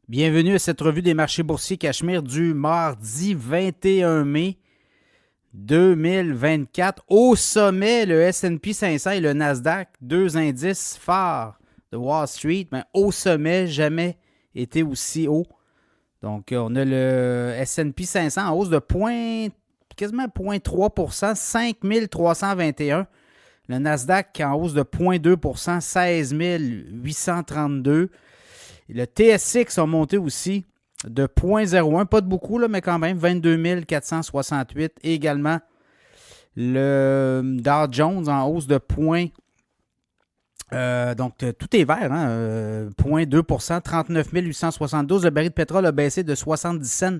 Bienvenue à cette revue des marchés boursiers Cachemire du mardi 21 mai 2024. Au sommet, le S&P 500 et le Nasdaq, deux indices phares de Wall Street, mais au sommet, jamais été aussi haut. Donc, on a le S&P 500 en hausse de quasiment 0,3 5 321. Le Nasdaq en hausse de 0,2 16 832. Le TSX a monté aussi de 0,01, pas de beaucoup, là, mais quand même, 22 468. Et également, le Dow Jones en hausse de donc, tout est vert, hein, 0,2 39 872. Le baril de pétrole a baissé de 70 cents,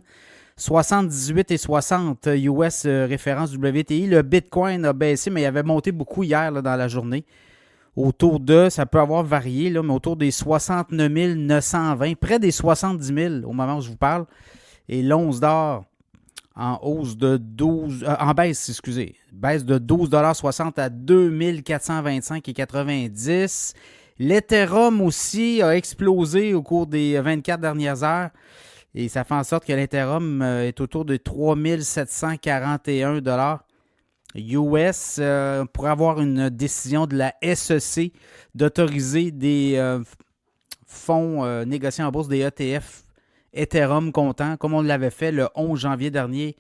78,60 US référence WTI. Le Bitcoin a baissé, mais il avait monté beaucoup hier là, dans la journée. Autour de, ça peut avoir varié, là, mais autour des 69 920, près des 70 000 au moment où je vous parle. Et l'once d'or en hausse de 12, en baisse, excusez, baisse de 12,60 à 2425,90. L'Ethereum aussi a explosé au cours des 24 dernières heures. Et ça fait en sorte que l'Ethereum est autour de 3741 US pour avoir une décision de la SEC d'autoriser des fonds négociés en bourse, des ETF Ethereum comptant, comme on l'avait fait le 11 janvier dernier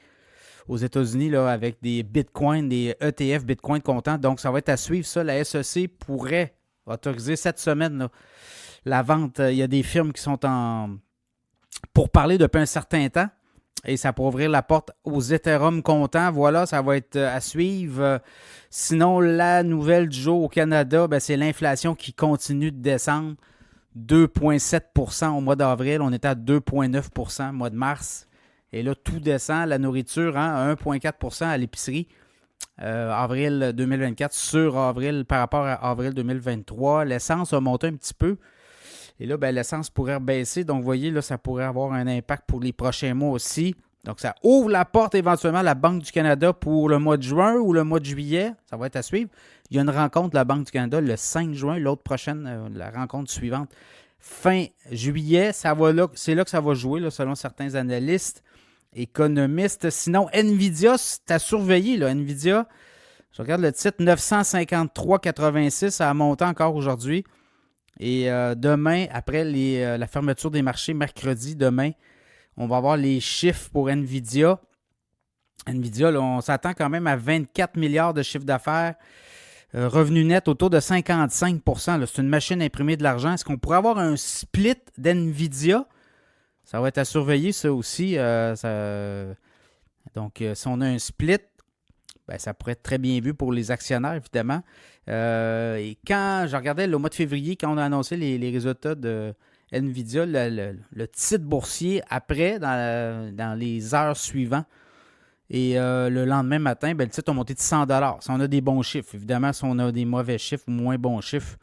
aux États-Unis là, avec des Bitcoin, des ETF Bitcoin comptant. Donc, ça va être à suivre ça. La SEC pourrait autoriser cette semaine là, la vente. Il y a des firmes qui sont pour parler depuis un certain temps. Et ça pourrait ouvrir la porte aux Ethereum comptants. Voilà, ça va être à suivre. Sinon, la nouvelle du jour au Canada, ben, c'est l'inflation qui continue de descendre. 2,7 au mois d'avril. On était à 2,9 au mois de mars. Et là, tout descend. La nourriture, hein, à 1,4 à l'épicerie. Avril 2024 sur avril par rapport à avril 2023. L'essence a monté un petit peu. Et là, ben, l'essence pourrait baisser. Donc, vous voyez, là, ça pourrait avoir un impact pour les prochains mois aussi. Donc, ça ouvre la porte éventuellement à la Banque du Canada pour le mois de juin ou le mois de juillet. Ça va être à suivre. Il y a une rencontre de la Banque du Canada le 5 juin, l'autre prochaine, la rencontre suivante, fin juillet. C'est là que ça va jouer, là, selon certains analystes, économistes. Sinon, Nvidia, c'est à surveiller. Là. Nvidia, je regarde le titre, 953,86. Ça a monté encore aujourd'hui. Et demain, après la fermeture des marchés, mercredi, demain, on va avoir les chiffres pour Nvidia. Nvidia, là, on s'attend quand même à 24 milliards de chiffre d'affaires. Revenu net autour de 55 là. C'est une machine à imprimer de l'argent. Est-ce qu'on pourrait avoir un split d'Nvidia? Ça va être à surveiller, ça aussi. Donc, si on a un split, ben, ça pourrait être très bien vu pour les actionnaires, évidemment. Et quand je regardais le mois de février, quand on a annoncé les résultats de Nvidia, le titre boursier après, dans les heures suivantes, et le lendemain matin, ben, le titre a monté de 100 si on a des bons chiffres. Évidemment, si on a des mauvais chiffres ou moins bons chiffres,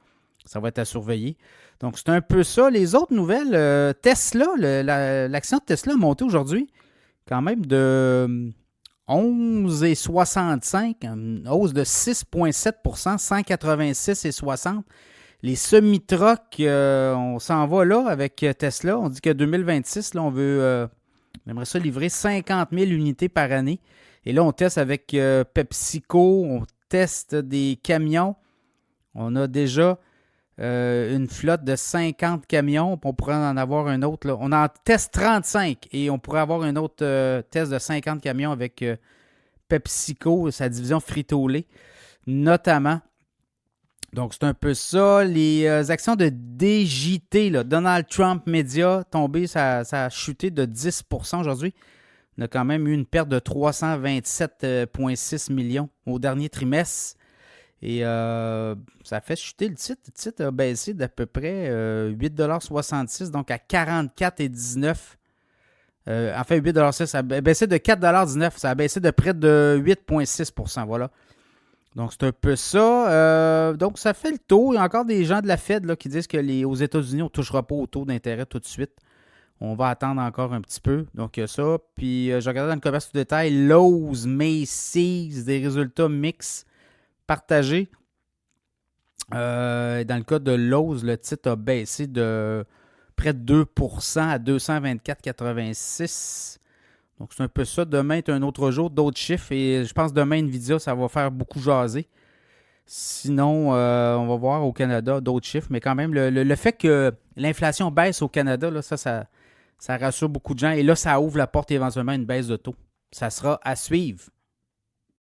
ça va être à surveiller. Donc, c'est un peu ça. Les autres nouvelles, Tesla, l'action de Tesla a monté aujourd'hui quand même de 11,65, une hausse de 6,7 186,60. Les semi-trucks, on s'en va là avec Tesla. On dit que 2026, là, on aimerait ça livrer 50 000 unités par année. Et là, on teste avec PepsiCo, on teste des camions. On a déjà une flotte de 50 camions. On pourrait en avoir un autre. Là. On en teste 35 et on pourrait avoir un autre test de 50 camions avec PepsiCo, sa division Frito-Lay, notamment. Donc, c'est un peu ça. Les actions de DJT, là, Donald Trump Media, tombé, ça a chuté de 10 aujourd'hui. On a quand même eu une perte de 327,6 millions au dernier trimestre. Et ça a fait chuter le titre. Le titre a baissé d'à peu près 8,66 donc à 44,19 en fait, 8,6 ça a baissé de 4,19 ça a baissé de près de 8,6 voilà. Donc, c'est un peu ça. Donc, ça fait le tour. Il y a encore des gens de la Fed là, qui disent qu'aux États-Unis, on ne touchera pas au taux d'intérêt tout de suite. On va attendre encore un petit peu. Donc, il y a ça. Puis, je regardais dans le commerce de détail, Lowe's, Macy's, des résultats mixtes partagés. Dans le cas de Lowe's, le titre a baissé de près de 2 à 224,86. Donc, c'est un peu ça. Demain est un autre jour, d'autres chiffres. Et je pense que demain, Nvidia, ça va faire beaucoup jaser. Sinon, on va voir au Canada d'autres chiffres. Mais quand même, le fait que l'inflation baisse au Canada, là, ça rassure beaucoup de gens. Et là, ça ouvre la porte éventuellement à une baisse de taux. Ça sera à suivre.